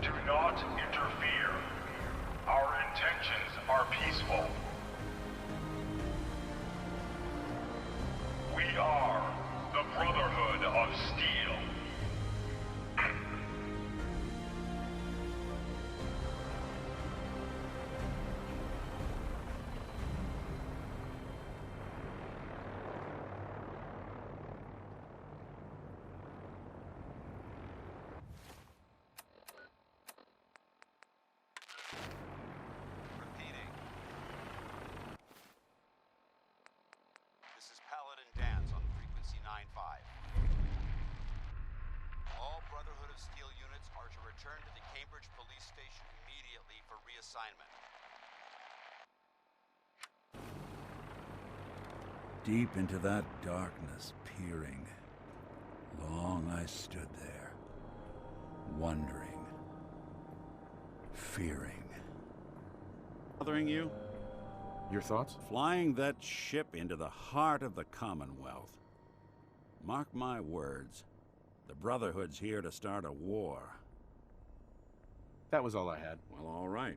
Do not interfere. Our intentions are peaceful. We are the Brotherhood of Steel. This is Paladin Dance on frequency 9-5. All Brotherhood of Steel units are to return to the Cambridge police station immediately for reassignment. Deep into that darkness peering, long I stood there, wondering, fearing. Bothering you? Your thoughts? Flying that ship into the heart of the Commonwealth. Mark my words, the Brotherhood's here to start a war. That was all I had. Well, all right.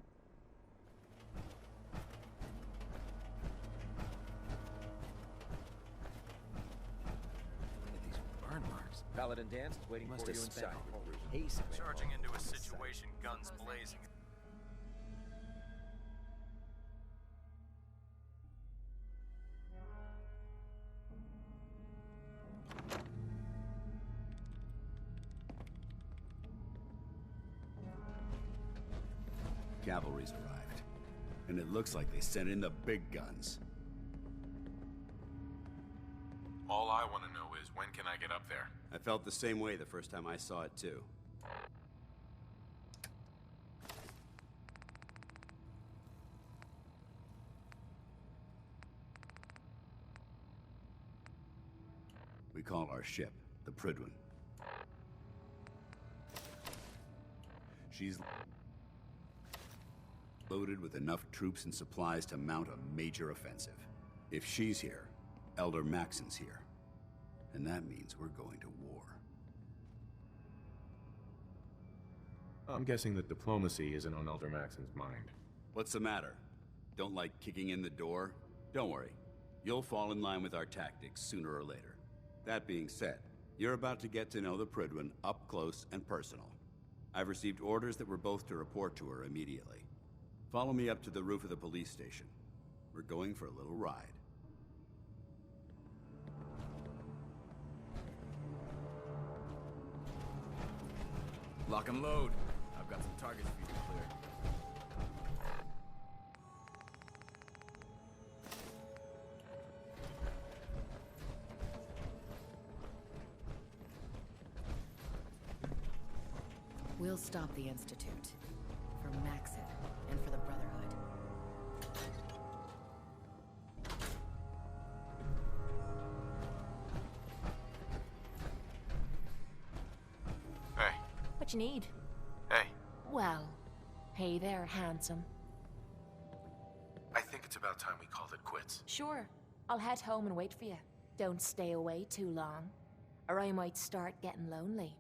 These burn marks. Paladin Dance is waiting for you inside. Haste. Charging into a situation, guns blazing. Cavalry's arrived, and it looks like they sent in the big guns. All I want to know is, when can I get up there? I felt the same way the first time I saw it, too. We call our ship the Prydwen. She's loaded with enough troops and supplies to mount a major offensive. If she's here, Elder Maxon's here. And that means we're going to war. I'm guessing that diplomacy isn't on Elder Maxon's mind. What's the matter? Don't like kicking in the door? Don't worry. You'll fall in line with our tactics sooner or later. That being said, you're about to get to know the Prydwen up close and personal. I've received orders that we're both to report to her immediately. Follow me up to the roof of the police station. We're going for a little ride. Lock and load. I've got some targets for you to clear. We'll stop the Institute. For Maxon, and for the Brotherhood. Hey. What you need? Hey. Well, hey there, handsome. I think it's about time we called it quits. Sure, I'll head home and wait for you. Don't stay away too long, or I might start getting lonely.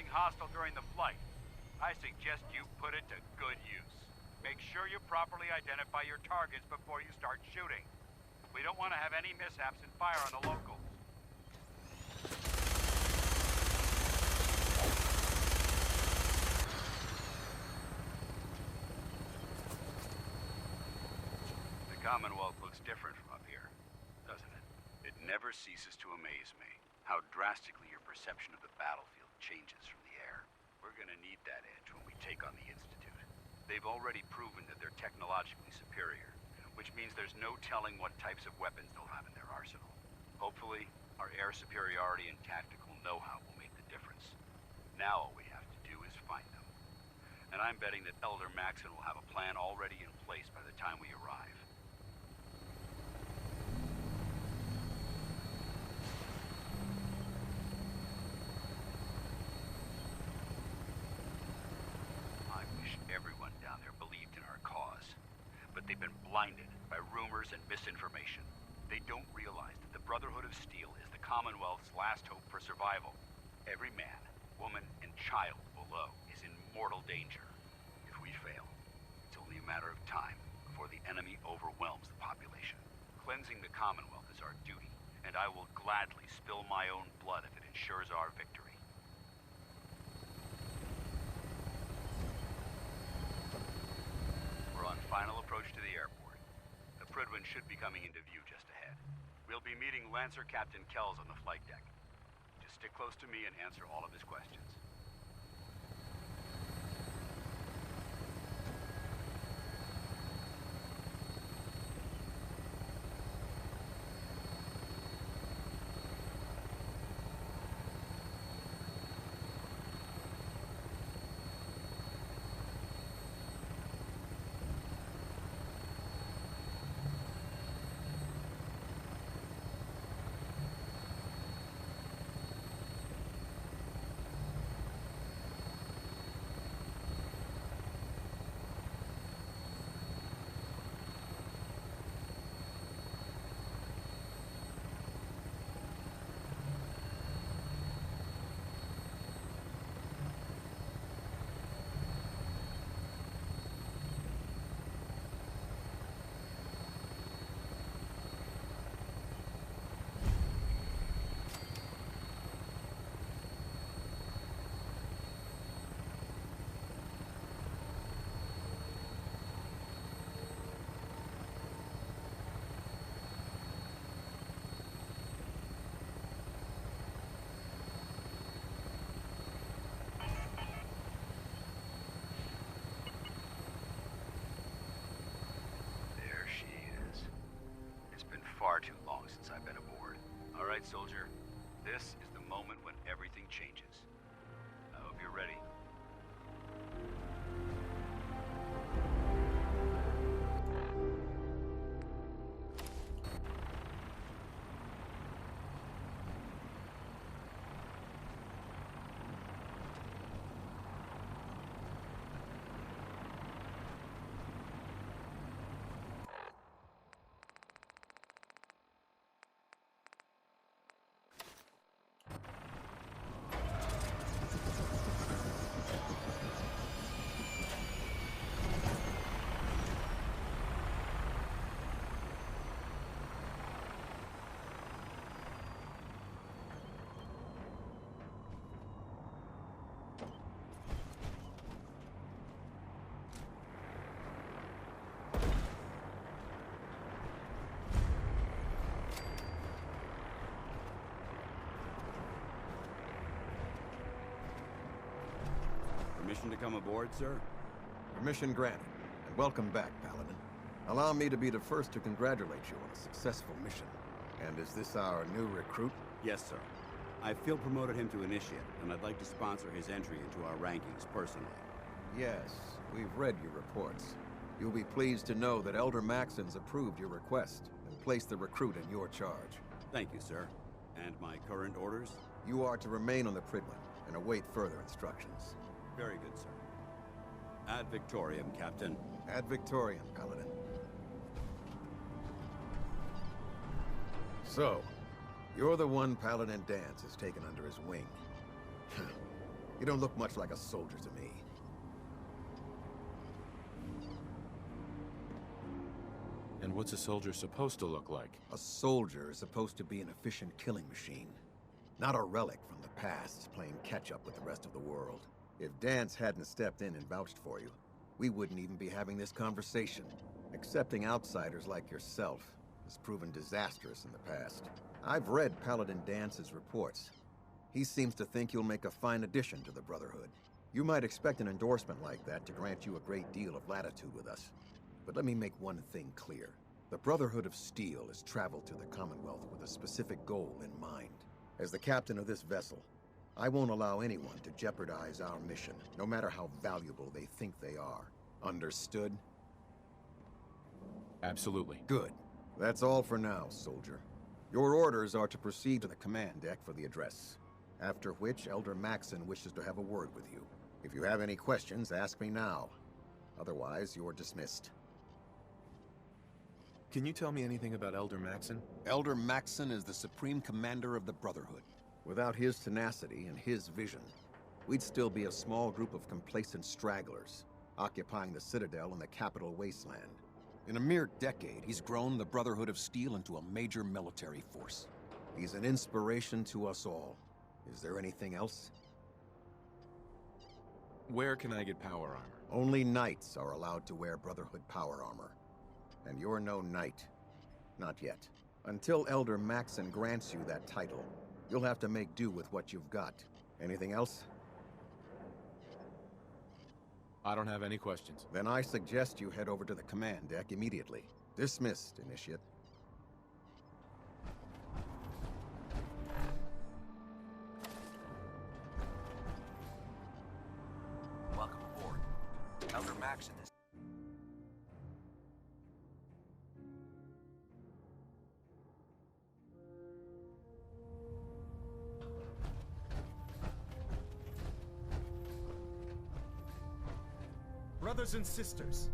anything hostile during the flight. I suggest you put it to good use. Make sure you properly identify your targets before you start shooting. We don't want to have any mishaps and fire on the locals. The Commonwealth looks different from up here, doesn't it? It never ceases to amaze me how drastically your perception of the battlefield changes from the air. We're gonna need that edge when we take on the Institute. They've already proven that they're technologically superior, which means there's no telling what types of weapons they'll have in their arsenal. Hopefully, our air superiority and tactical know-how will make the difference. Now all we have to do is find them. And I'm betting that Elder Maxon will have a plan already in place by the time we arrive. I wish everyone down there believed in our cause. But they've been blinded by rumors and misinformation. They don't realize that the Brotherhood of Steel is the Commonwealth's last hope for survival. Every man, woman, and child below is in mortal danger. If we fail, it's only a matter of time before the enemy overwhelms the population. Cleansing the Commonwealth is our duty, and I will gladly spill my own blood if it ensures our victory. We're on final approach to the airport. The Prydwen should be coming into view just ahead. We'll be meeting Lancer Captain Kells on the flight deck. Just stick close to me and answer all of his questions. Far too long since I've been aboard. All right, soldier. This is the moment when everything changes. I hope you're ready. Permission to come aboard, sir? Permission granted, and welcome back, Paladin. Allow me to be the first to congratulate you on a successful mission. And is this our new recruit? Yes, sir. I feel promoted him to initiate, and I'd like to sponsor his entry into our rankings personally. Yes, we've read your reports. You'll be pleased to know that Elder Maxon's approved your request and placed the recruit in your charge. Thank you, sir. And my current orders? You are to remain on the Prydwen and await further instructions. Very good, sir. Ad Victoriam, Captain. Ad Victoriam, Paladin. So, you're the one Paladin Danse has taken under his wing. You don't look much like a soldier to me. And what's a soldier supposed to look like? A soldier is supposed to be an efficient killing machine. Not a relic from the past, playing catch-up with the rest of the world. If Dance hadn't stepped in and vouched for you, we wouldn't even be having this conversation. Accepting outsiders like yourself has proven disastrous in the past. I've read Paladin Dance's reports. He seems to think you'll make a fine addition to the Brotherhood. You might expect an endorsement like that to grant you a great deal of latitude with us. But let me make one thing clear. The Brotherhood of Steel has traveled to the Commonwealth with a specific goal in mind. As the captain of this vessel, I won't allow anyone to jeopardize our mission, no matter how valuable they think they are. Understood? Absolutely. Good. That's all for now, soldier. Your orders are to proceed to the command deck for the address, after which Elder Maxon wishes to have a word with you. If you have any questions, ask me now. Otherwise, you're dismissed. Can you tell me anything about Elder Maxon? Elder Maxon is the Supreme Commander of the Brotherhood. Without his tenacity and his vision, we'd still be a small group of complacent stragglers, occupying the Citadel and the capital wasteland. In a mere decade, he's grown the Brotherhood of Steel into a major military force. He's an inspiration to us all. Is there anything else? Where can I get power armor? Only knights are allowed to wear Brotherhood power armor. And you're no knight. Not yet. Until Elder Maxon grants you that title, you'll have to make do with what you've got. Anything else? I don't have any questions. Then I suggest you head over to the command deck immediately. Dismissed, Initiate. Welcome aboard. Elder Maxon is... Brothers and sisters,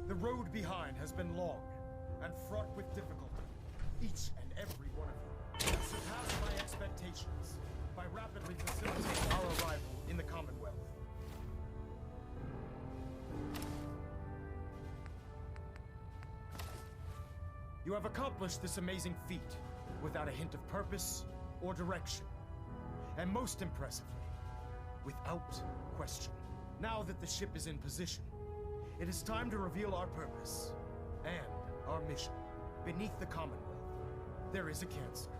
the road behind has been long and fraught with difficulty. Each and every one of you has surpassed my expectations by rapidly facilitating our arrival in the Commonwealth. You have accomplished this amazing feat without a hint of purpose or direction. And most impressively, without question. Now that the ship is in position, it is time to reveal our purpose and our mission. Beneath the Commonwealth, there is a cancer,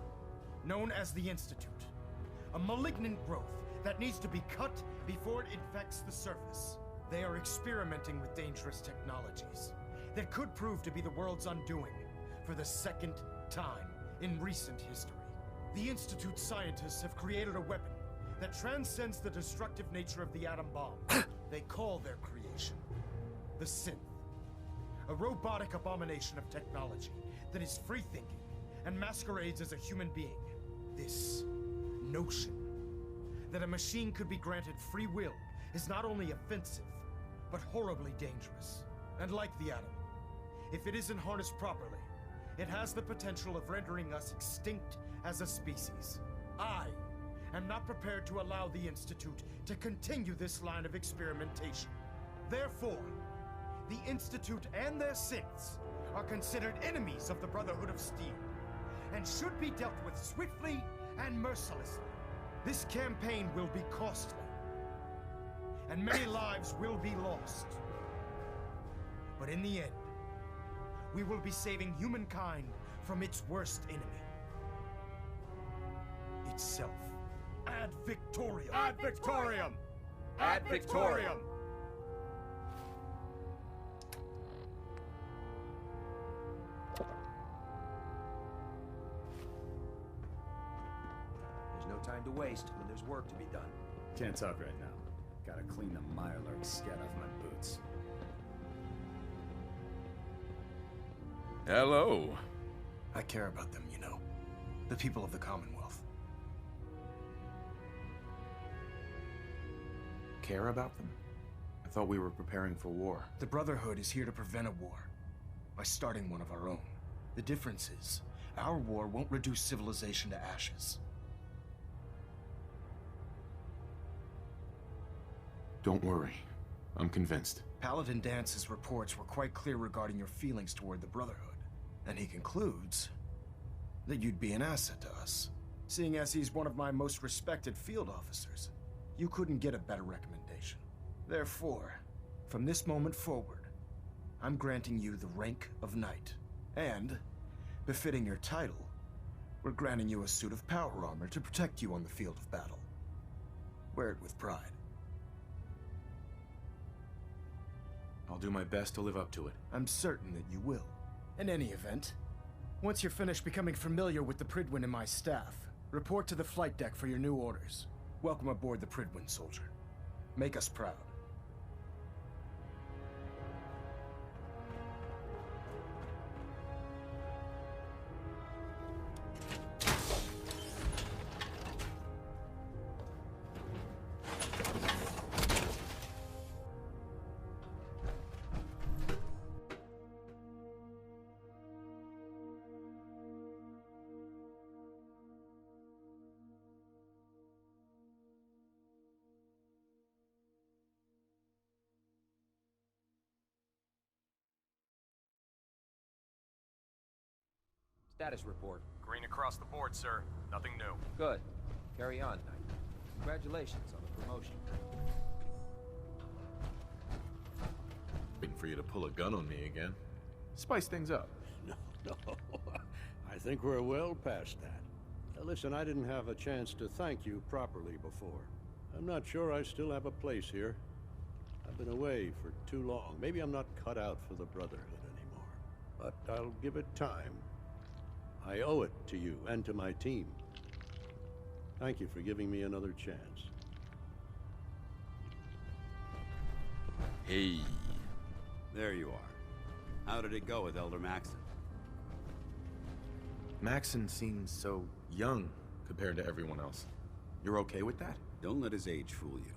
known as the Institute. A malignant growth that needs to be cut before it infects the surface. They are experimenting with dangerous technologies that could prove to be the world's undoing for the second time in recent history. The Institute's scientists have created a weapon that transcends the destructive nature of the atom bomb. They call their creation the Synth. A robotic abomination of technology that is free-thinking and masquerades as a human being. This notion that a machine could be granted free will is not only offensive, but horribly dangerous. And like the atom, if it isn't harnessed properly, it has the potential of rendering us extinct as a species. I am not prepared to allow the Institute to continue this line of experimentation. Therefore, the Institute and their synths are considered enemies of the Brotherhood of Steel, and should be dealt with swiftly and mercilessly. This campaign will be costly, and many lives will be lost. But in the end, we will be saving humankind from its worst enemy. Itself. Ad Victoriam! Ad Victoriam! Ad Victoriam! There's no time to waste when there's work to be done. Can't talk right now. Gotta clean the Mirelurk scat off my boots. Hello. I care about them, you know. The people of the Commonwealth. Care about them? I thought we were preparing for war. The Brotherhood is here to prevent a war by starting one of our own. The difference is, our war won't reduce civilization to ashes. Don't worry. I'm convinced. Paladin Dance's reports were quite clear regarding your feelings toward the Brotherhood. And he concludes that you'd be an asset to us. Seeing as he's one of my most respected field officers, you couldn't get a better recommendation. Therefore, from this moment forward, I'm granting you the rank of Knight. And, befitting your title, we're granting you a suit of power armor to protect you on the field of battle. Wear it with pride. I'll do my best to live up to it. I'm certain that you will. In any event, once you're finished becoming familiar with the Prydwen and my staff, report to the flight deck for your new orders. Welcome aboard the Prydwen, soldier. Make us proud. Status report. Green across the board, sir. Nothing new. Good. Carry on, Knight. Congratulations on the promotion. Waiting for you to pull a gun on me again. Spice things up. No. I think we're well past that. Listen, I didn't have a chance to thank you properly before. I'm not sure I still have a place here. I've been away for too long. Maybe I'm not cut out for the Brotherhood anymore. But I'll give it time. I owe it to you and to my team. Thank you for giving me another chance. Hey. There you are. How did it go with Elder Maxon? Maxon seems so young compared to everyone else. You're okay with that? Don't let his age fool you.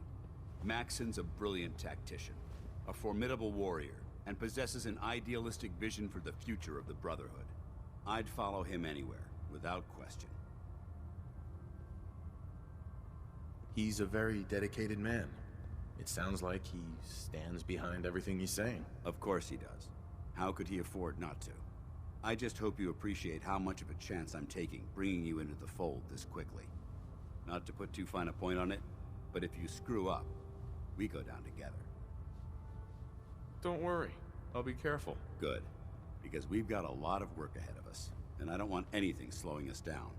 Maxon's a brilliant tactician, a formidable warrior, and possesses an idealistic vision for the future of the Brotherhood. I'd follow him anywhere, without question. He's a very dedicated man. It sounds like he stands behind everything he's saying. Of course he does. How could he afford not to? I just hope you appreciate how much of a chance I'm taking, bringing you into the fold this quickly. Not to put too fine a point on it, but if you screw up, we go down together. Don't worry. I'll be careful. Good. Because we've got a lot of work ahead of us, and I don't want anything slowing us down.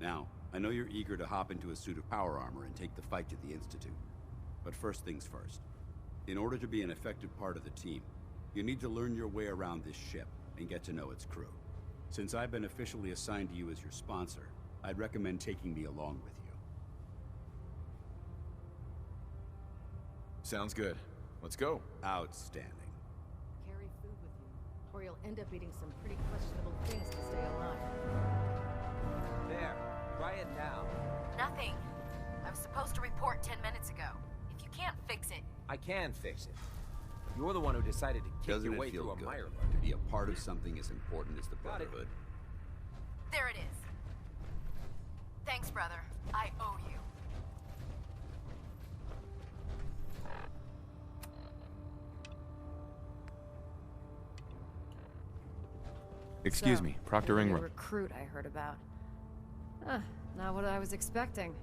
Now, I know you're eager to hop into a suit of power armor and take the fight to the Institute. But first things first. In order to be an effective part of the team, you need to learn your way around this ship and get to know its crew. Since I've been officially assigned to you as your sponsor, I'd recommend taking me along with you. Sounds good. Let's go. Outstanding. Carry food with you, or you'll end up eating some pretty questionable things to stay alive. There. Try it now. Nothing. I was supposed to report 10 minutes ago. If you can't fix it... I can fix it. You're the one who decided to kick Doesn't your way it feel through a good Mirelurk. to be a part of something as important as the Brotherhood? There it is. Thanks, brother. I owe you. Excuse me, Proctor Ingram. Recruit I heard about. Not what I was expecting.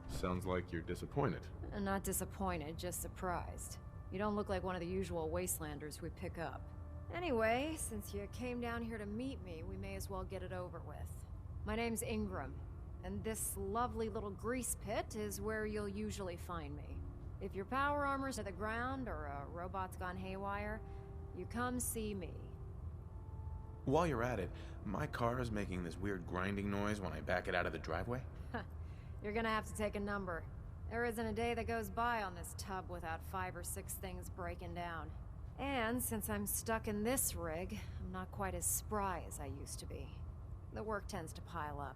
Sounds like you're disappointed. Not disappointed, just surprised. You don't look like one of the usual wastelanders we pick up. Anyway, since you came down here to meet me, we may as well get it over with. My name's Ingram, and this lovely little grease pit is where you'll usually find me. If your power armor's to the ground or a robot's gone haywire, you come see me. While you're at it, my car is making this weird grinding noise when I back it out of the driveway. You're gonna have to take a number. There isn't a day that goes by on this tub without 5 or 6 things breaking down. And since I'm stuck in this rig, I'm not quite as spry as I used to be. The work tends to pile up.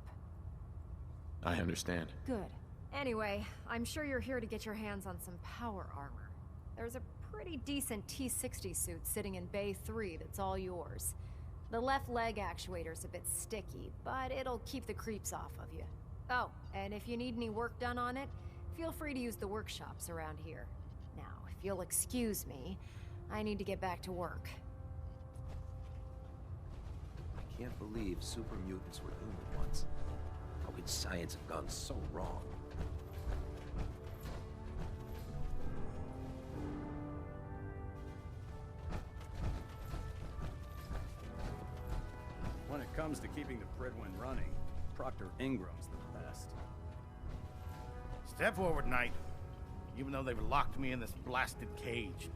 I understand. Good. Anyway, I'm sure you're here to get your hands on some power armor. There's a pretty decent T-60 suit sitting in Bay 3 that's all yours. The left leg actuator's a bit sticky, but it'll keep the creeps off of you. Oh, and if you need any work done on it, Feel free to use the workshops around here. Now, if you'll excuse me, I need to get back to work. I can't believe super mutants were human once. How could science have gone so wrong? When it comes to keeping the Prydwen running, Proctor Ingram's the best. Step forward, Knight. Even though they've locked me in this blasted cage,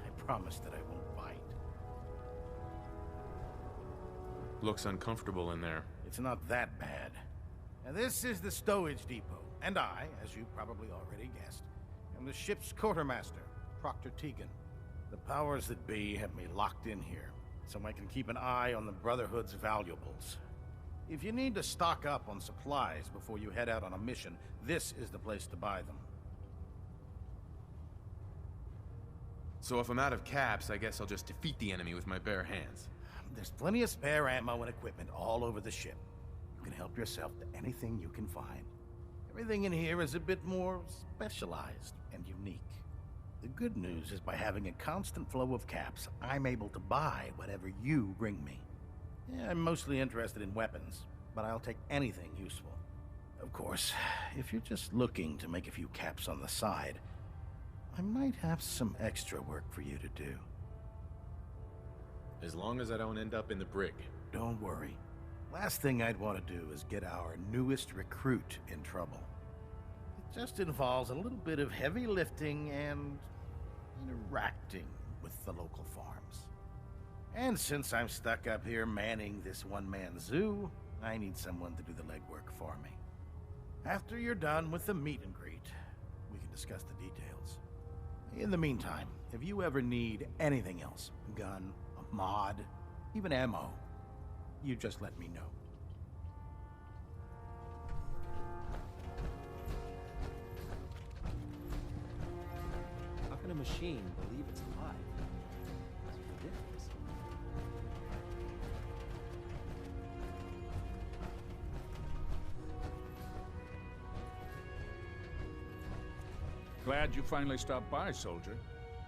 I promise that I won't bite. Looks uncomfortable in there. It's not that bad. Now, this is the stowage depot, and I, as you probably already guessed, am the ship's quartermaster, Proctor Tegan. The powers that be have me locked in here, so I can keep an eye on the Brotherhood's valuables. If you need to stock up on supplies before you head out on a mission, this is the place to buy them. So if I'm out of caps, I guess I'll just defeat the enemy with my bare hands. There's plenty of spare ammo and equipment all over the ship. You can help yourself to anything you can find. Everything in here is a bit more specialized and unique. The good news is by having a constant flow of caps, I'm able to buy whatever you bring me. Yeah, I'm mostly interested in weapons, but I'll take anything useful. Of course, if you're just looking to make a few caps on the side, I might have some extra work for you to do. As long as I don't end up in the brig. Don't worry. Last thing I'd want to do is get our newest recruit in trouble. It just involves a little bit of heavy lifting and interacting with the local farms. And since I'm stuck up here manning this one-man zoo, I need someone to do the legwork for me. After you're done with the meet and greet, we can discuss the details. In the meantime, if you ever need anything else, a gun, a mod, even ammo, you just let me know. How can a machine believe it's alive? It's ridiculous. Glad you finally stopped by, soldier.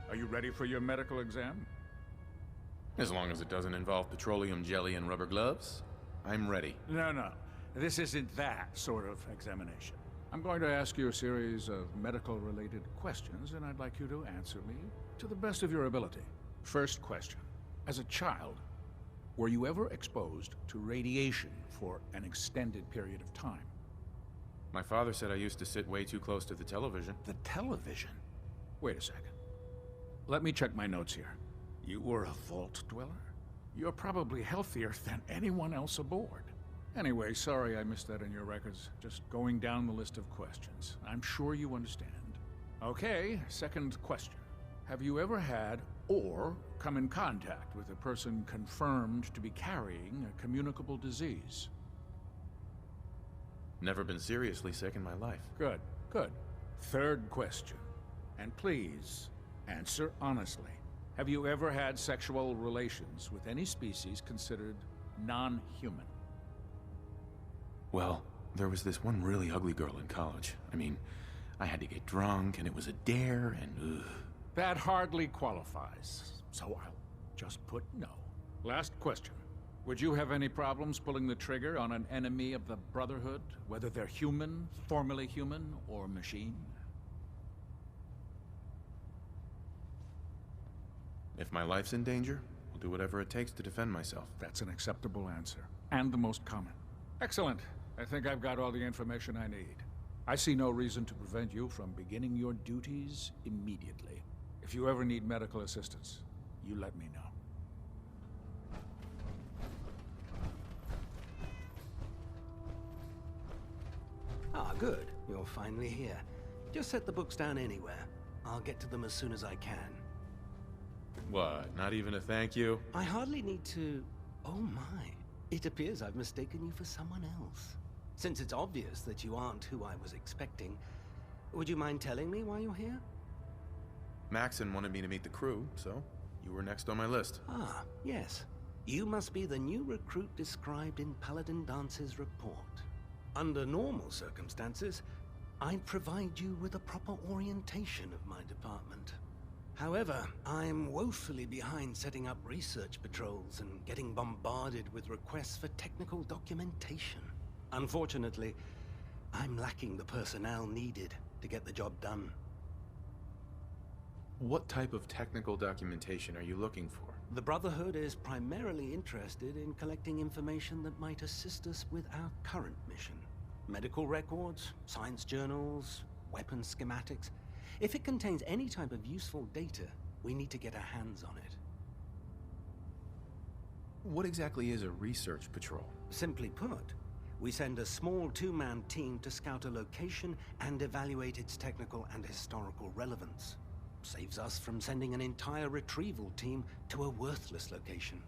Are you ready for your medical exam? As long as it doesn't involve petroleum jelly and rubber gloves, I'm ready. No. This isn't that sort of examination. I'm going to ask you a series of medical-related questions, and I'd like you to answer me to the best of your ability. First question. As a child, were you ever exposed to radiation for an extended period of time? My father said I used to sit way too close to the television. The television? Wait a second. Let me check my notes here. You were a vault dweller? You're probably healthier than anyone else aboard. Anyway, sorry I missed that in your records. Just going down the list of questions. I'm sure you understand. Okay, second question. Have you ever had or come in contact with a person confirmed to be carrying a communicable disease? Never been seriously sick in my life. Good. Third question. And please, answer honestly. Have you ever had sexual relations with any species considered non-human? Well, there was this one really ugly girl in college. I mean, I had to get drunk, and it was a dare, and ugh. That hardly qualifies, so I'll just put no. Last question. Would you have any problems pulling the trigger on an enemy of the Brotherhood, whether they're human, formerly human, or machine? If my life's in danger, I'll do whatever it takes to defend myself. That's an acceptable answer, and the most common. Excellent. I think I've got all the information I need. I see no reason to prevent you from beginning your duties immediately. If you ever need medical assistance, you let me know. Ah, good. You're finally here. Just set the books down anywhere. I'll get to them as soon as I can. What, not even a thank you? I hardly need to... Oh my. It appears I've mistaken you for someone else. Since it's obvious that you aren't who I was expecting, would you mind telling me why you're here? Maxon wanted me to meet the crew, so you were next on my list. Ah, yes. You must be the new recruit described in Paladin Dance's report. Under normal circumstances, I'd provide you with a proper orientation of my department. However, I'm woefully behind setting up research patrols and getting bombarded with requests for technical documentation. Unfortunately, I'm lacking the personnel needed to get the job done. What type of technical documentation are you looking for? The Brotherhood is primarily interested in collecting information that might assist us with our current mission. Medical records, science journals, weapon schematics. If it contains any type of useful data, we need to get our hands on it. What exactly is a research patrol? Simply put, we send a small two-man team to scout a location and evaluate its technical and historical relevance. Saves us from sending an entire retrieval team to a worthless location.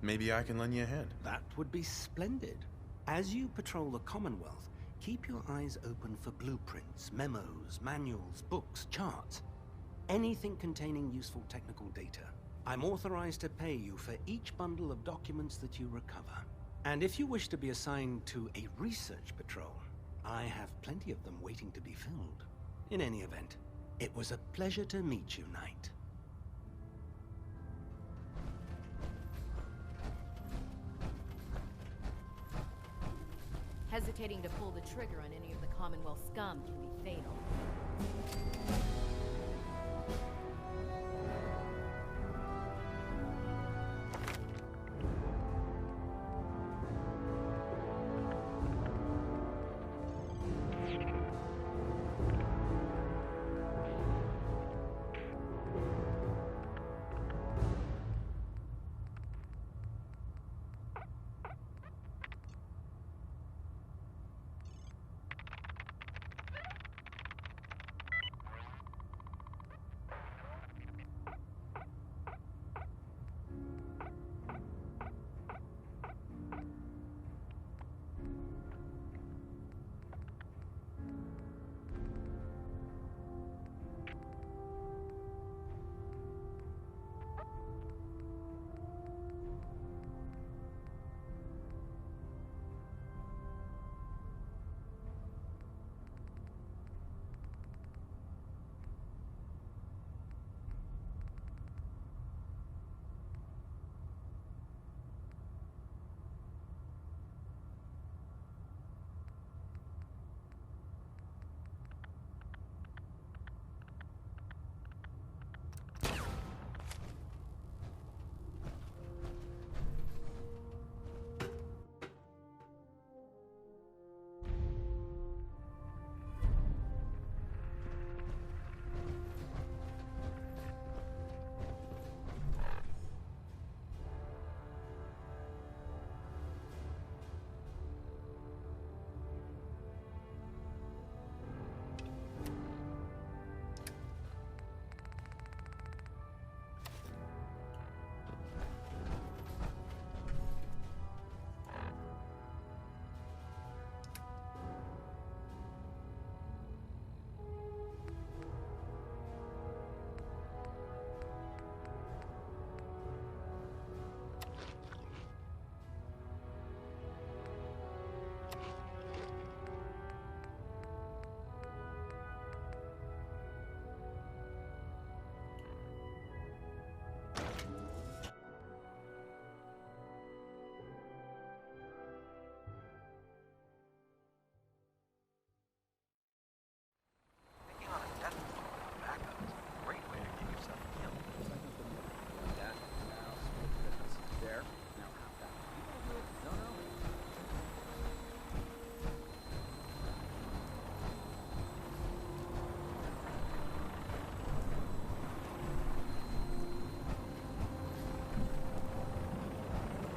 Maybe I can lend you a hand. That would be splendid. As you patrol the Commonwealth, keep your eyes open for blueprints, memos, manuals, books, charts. Anything containing useful technical data. I'm authorized to pay you for each bundle of documents that you recover. And if you wish to be assigned to a research patrol, I have plenty of them waiting to be filled. In any event, it was a pleasure to meet you, Knight. Hesitating to pull the trigger on any of the Commonwealth scum can be fatal.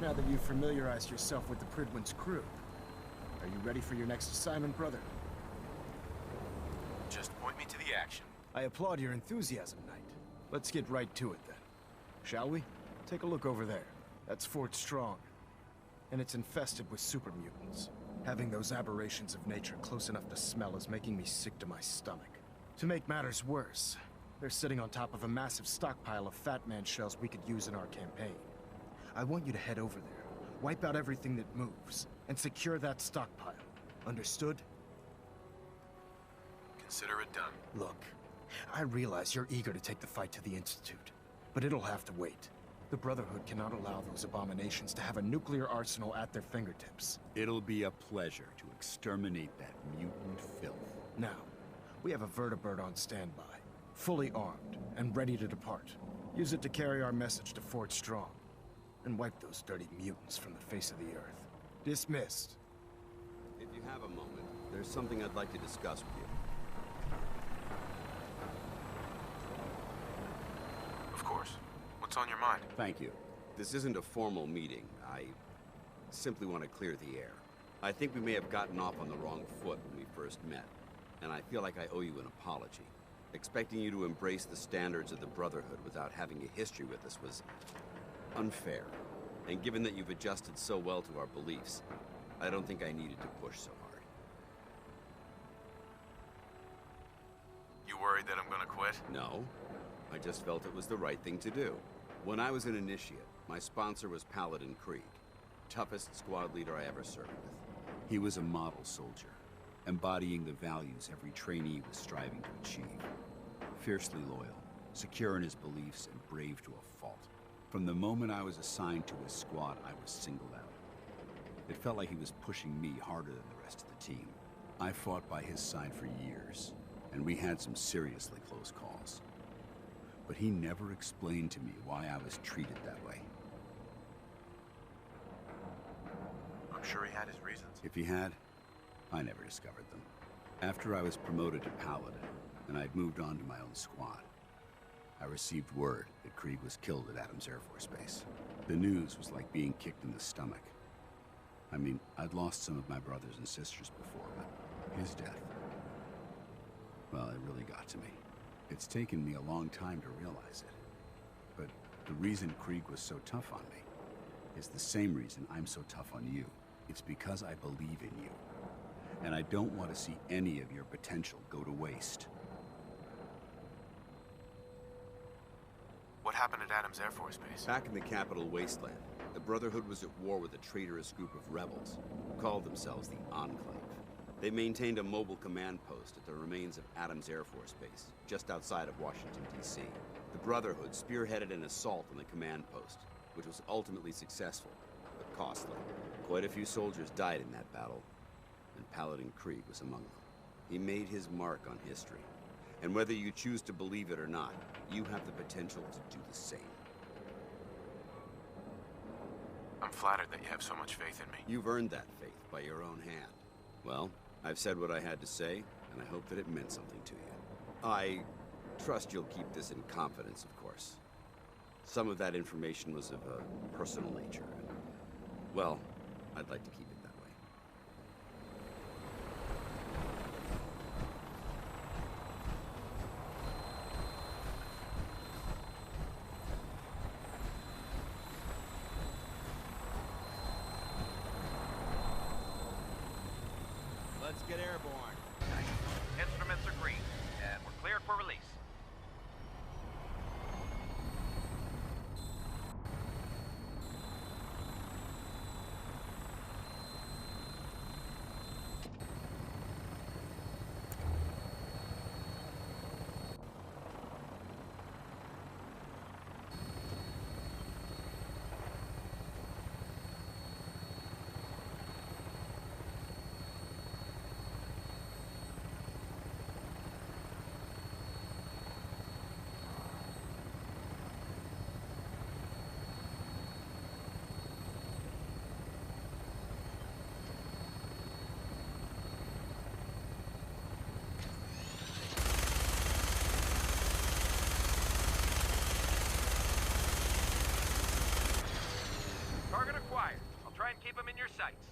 Now that you've familiarized yourself with the Prydwen's crew, are you ready for your next assignment, brother? Just point me to the action. I applaud your enthusiasm, Knight. Let's get right to it, then. Shall we? Take a look over there. That's Fort Strong. And it's infested with super mutants. Having those aberrations of nature close enough to smell is making me sick to my stomach. To make matters worse, they're sitting on top of a massive stockpile of Fat Man shells we could use in our campaign. I want you to head over there, wipe out everything that moves, and secure that stockpile. Understood? consider it done. Look, I realize you're eager to take the fight to the Institute, but it'll have to wait. The Brotherhood cannot allow those abominations to have a nuclear arsenal at their fingertips. It'll be a pleasure to exterminate that mutant filth. Now, we have a vertibird on standby, fully armed and ready to depart. Use it to carry our message to Fort Strong, and wipe those dirty mutants from the face of the earth. Dismissed. If you have a moment, there's something I'd like to discuss with you. Of course. What's on your mind? Thank you. This isn't a formal meeting. I simply want to clear the air. I think we may have gotten off on the wrong foot when we first met, and I feel like I owe you an apology. Expecting you to embrace the standards of the Brotherhood without having a history with us was unfair. And given that you've adjusted so well to our beliefs, I don't think I needed to push so hard. You worried that I'm gonna quit? No. I just felt it was the right thing to do. When I was an initiate, my sponsor was Paladin Krieg, toughest squad leader I ever served with. He was a model soldier, embodying the values every trainee was striving to achieve. Fiercely loyal, secure in his beliefs, and brave to a fault. From the moment I was assigned to his squad, I was singled out. It felt like he was pushing me harder than the rest of the team. I fought by his side for years, and we had some seriously close calls. But he never explained to me why I was treated that way. I'm sure he had his reasons. If he had, I never discovered them. After I was promoted to Paladin, and I'd moved on to my own squad, I received word that Krieg was killed at Adams Air Force Base. The news was like being kicked in the stomach. I mean, I'd lost some of my brothers and sisters before, but his death, well, it really got to me. It's taken me a long time to realize it. But the reason Krieg was so tough on me is the same reason I'm so tough on you. It's because I believe in you. And I don't want to see any of your potential go to waste. What happened at Adams Air Force Base? Back in the capital wasteland, the Brotherhood was at war with a traitorous group of rebels who called themselves the Enclave. They maintained a mobile command post at the remains of Adams Air Force Base, just outside of Washington, D.C. The Brotherhood spearheaded an assault on the command post, which was ultimately successful, but costly. Quite a few soldiers died in that battle, and Paladin Krieg was among them. He made his mark on history, and whether you choose to believe it or not, you have the potential to do the same. I'm flattered that you have so much faith in me. You've earned that faith by your own hand. Well, I've said what I had to say, and I hope that it meant something to you. I trust you'll keep this in confidence, of course. Some of that information was of a personal nature. Well, I'd like to keep it that way. Let's get airborne. Instruments are green, and we're cleared for release. Target acquired. I'll try and keep him in your sights.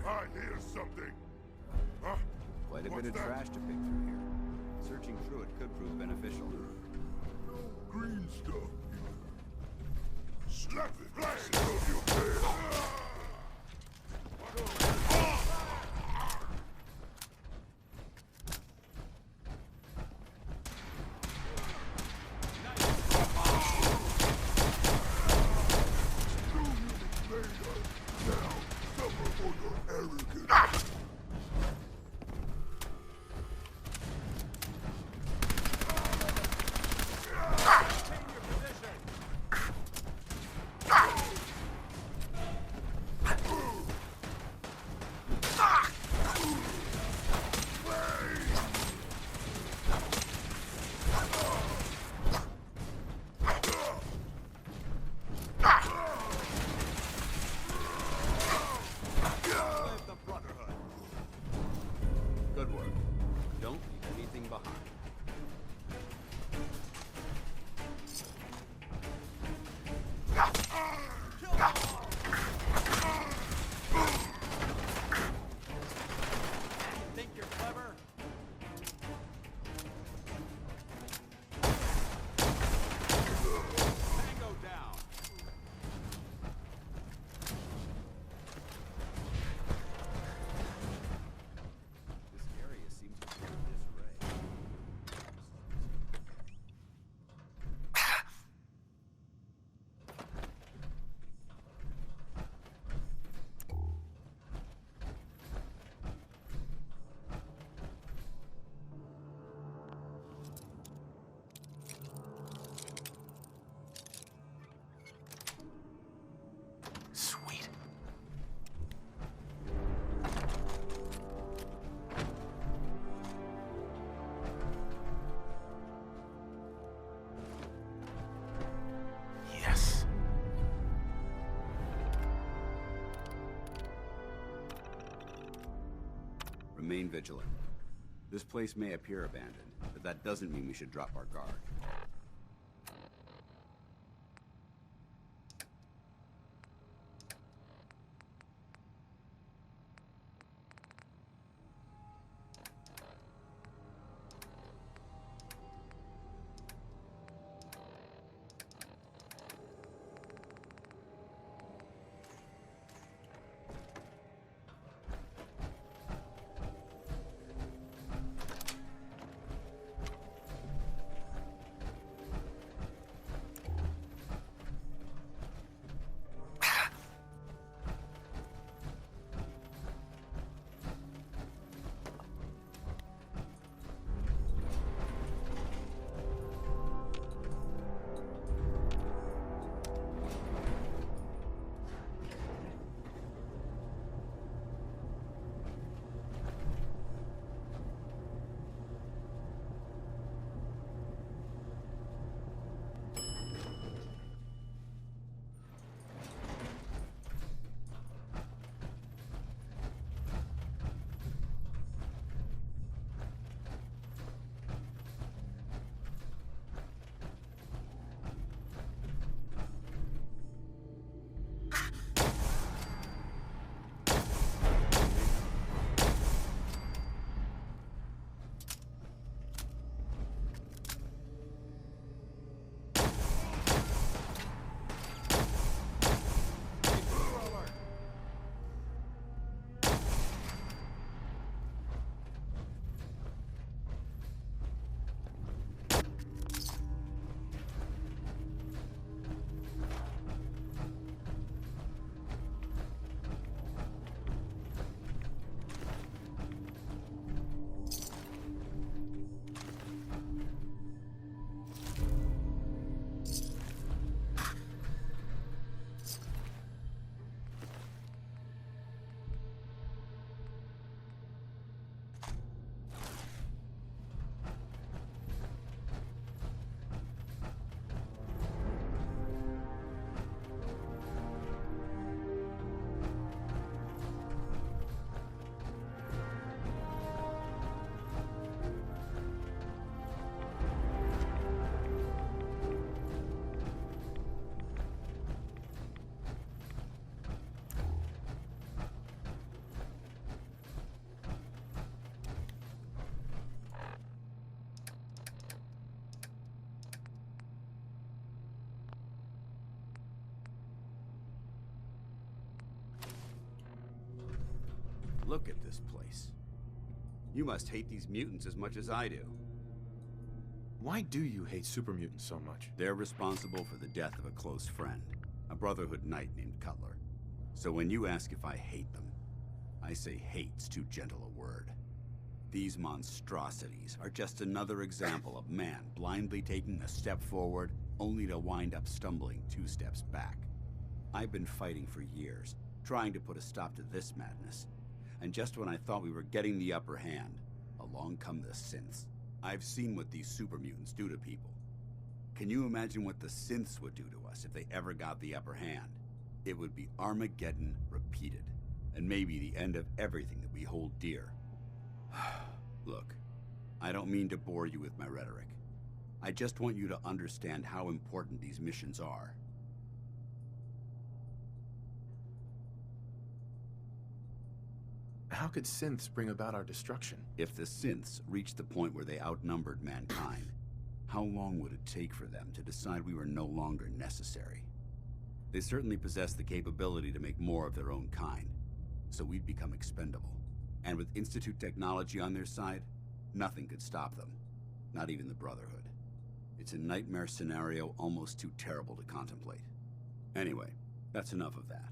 I hear something. Huh? Quite a What's bit of that? trash to pick through here. Searching through it could prove beneficial. No green stuff. Slap it, blast it, don't you dare! Good work. Don't leave anything behind. Think you're clever? Tango down. This area seems to be in disarray. Sweet. Yes. Remain vigilant. This place may appear abandoned, but that doesn't mean we should drop our guard. Look at this place. You must hate these mutants as much as I do. Why do you hate super mutants so much? They're responsible for the death of a close friend, a Brotherhood knight named Cutler. So when you ask if I hate them, I say hate's too gentle a word. These monstrosities are just another example of man blindly taking a step forward, only to wind up stumbling 2 steps back. I've been fighting for years, trying to put a stop to this madness. And just when I thought we were getting the upper hand, along come the synths. I've seen what these super mutants do to people. Can you imagine what the synths would do to us if they ever got the upper hand? It would be Armageddon repeated, and maybe the end of everything that we hold dear. Look, I don't mean to bore you with my rhetoric. I just want you to understand how important these missions are. How could synths bring about our destruction? If the synths reached the point where they outnumbered mankind, how long would it take for them to decide we were no longer necessary? They certainly possess the capability to make more of their own kind, so we'd become expendable. And with Institute technology on their side, nothing could stop them, not even the Brotherhood. It's a nightmare scenario almost too terrible to contemplate. Anyway, that's enough of that.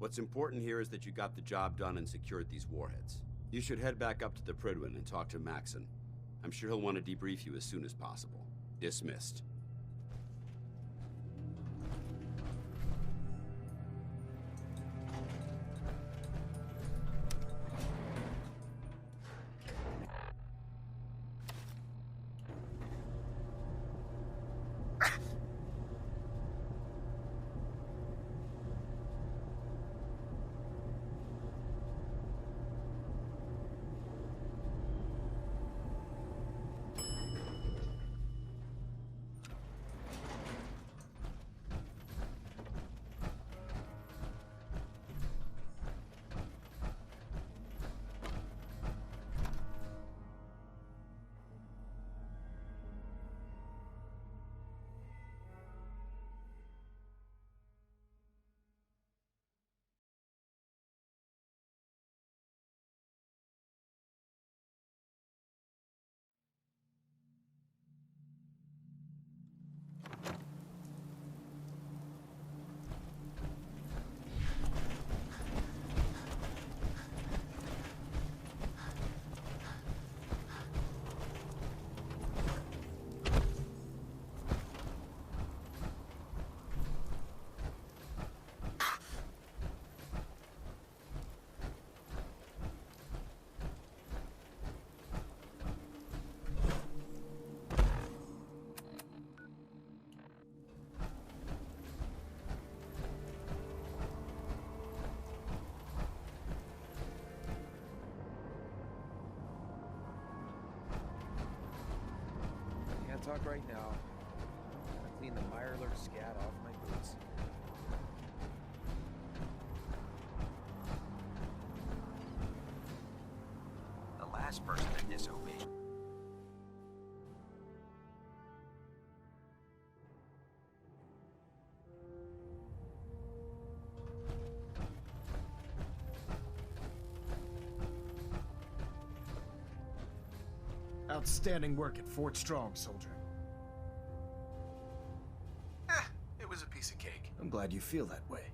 What's important here is that you got the job done and secured these warheads. You should head back up to the Prydwen and talk to Maxon. I'm sure he'll want to debrief you as soon as possible. Dismissed. Talk right now. Gotta clean the Mirelurk scat off my boots. The last person to disobey. Outstanding work at Fort Strong, soldier. It was a piece of cake. I'm glad you feel that way,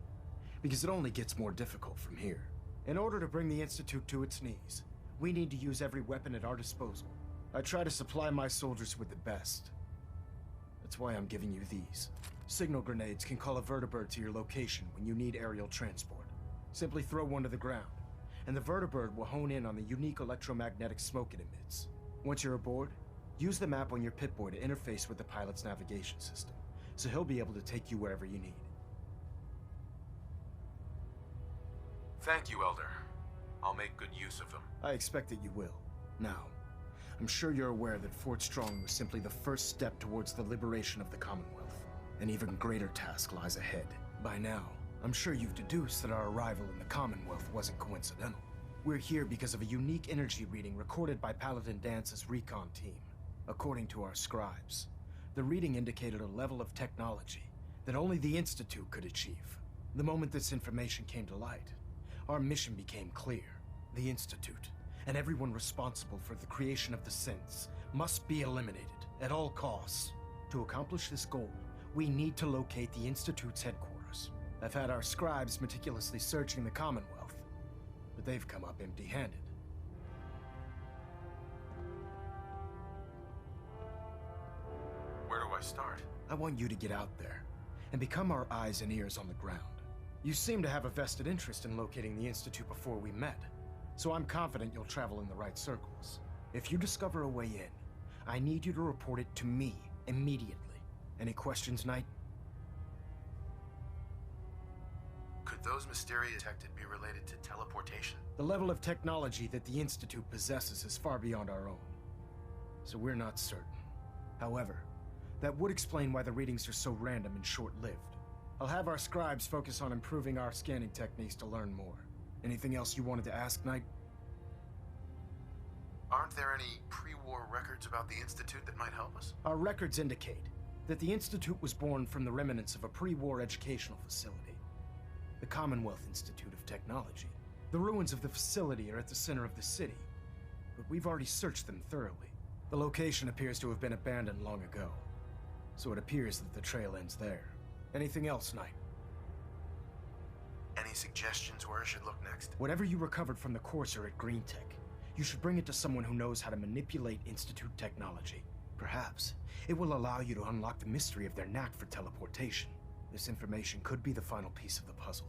because it only gets more difficult from here. In order to bring the Institute to its knees, we need to use every weapon at our disposal. I try to supply my soldiers with the best. That's why I'm giving you these. Signal grenades can call a vertibird to your location when you need aerial transport. Simply throw one to the ground, and the vertibird will hone in on the unique electromagnetic smoke it emits. Once you're aboard, use the map on your Pip-Boy to interface with the pilot's navigation system, so he'll be able to take you wherever you need. Thank you, Elder. I'll make good use of them. I expect that you will. Now, I'm sure you're aware that Fort Strong was simply the first step towards the liberation of the Commonwealth. An even greater task lies ahead. By now, I'm sure you've deduced that our arrival in the Commonwealth wasn't coincidental. We're here because of a unique energy reading recorded by Paladin Dance's recon team. According to our scribes, the reading indicated a level of technology that only the Institute could achieve. The moment this information came to light, our mission became clear. the Institute, and everyone responsible for the creation of the synths must be eliminated at all costs. To accomplish this goal, we need to locate the Institute's headquarters. I've had our scribes meticulously searching the Commonwealth, but they've come up empty-handed. Where do I start? I want you to get out there and become our eyes and ears on the ground. You seem to have a vested interest in locating the Institute before we met, so I'm confident you'll travel in the right circles. If you discover a way in, I need you to report it to me immediately. Any questions, Knight? Could those Mysteria detected be related to teleportation? The level of technology that the Institute possesses is far beyond our own, so we're not certain. However, that would explain why the readings are so random and short-lived. I'll have our scribes focus on improving our scanning techniques to learn more. Anything else you wanted to ask, Knight? Aren't there any pre-war records about the Institute that might help us? Our records indicate that the Institute was born from the remnants of a pre-war educational facility, the Commonwealth Institute of Technology. The ruins of the facility are at the center of the city, but we've already searched them thoroughly. The location appears to have been abandoned long ago, so it appears that the trail ends there. Anything else, Knight? Any suggestions where I should look next? Whatever you recovered from the Courser at Green Tech, you should bring it to someone who knows how to manipulate Institute technology. Perhaps it will allow you to unlock the mystery of their knack for teleportation. This information could be the final piece of the puzzle.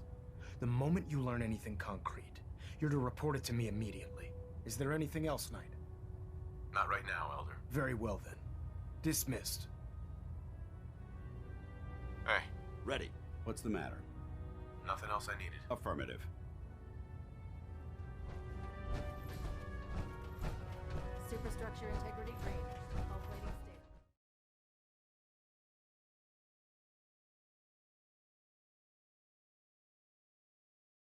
The moment you learn anything concrete, you're to report it to me immediately. Is there anything else, Knight? Not right now, Elder. Very well then. Dismissed. Hey. Ready. What's the matter? Nothing else I needed. Affirmative. Superstructure integrity green.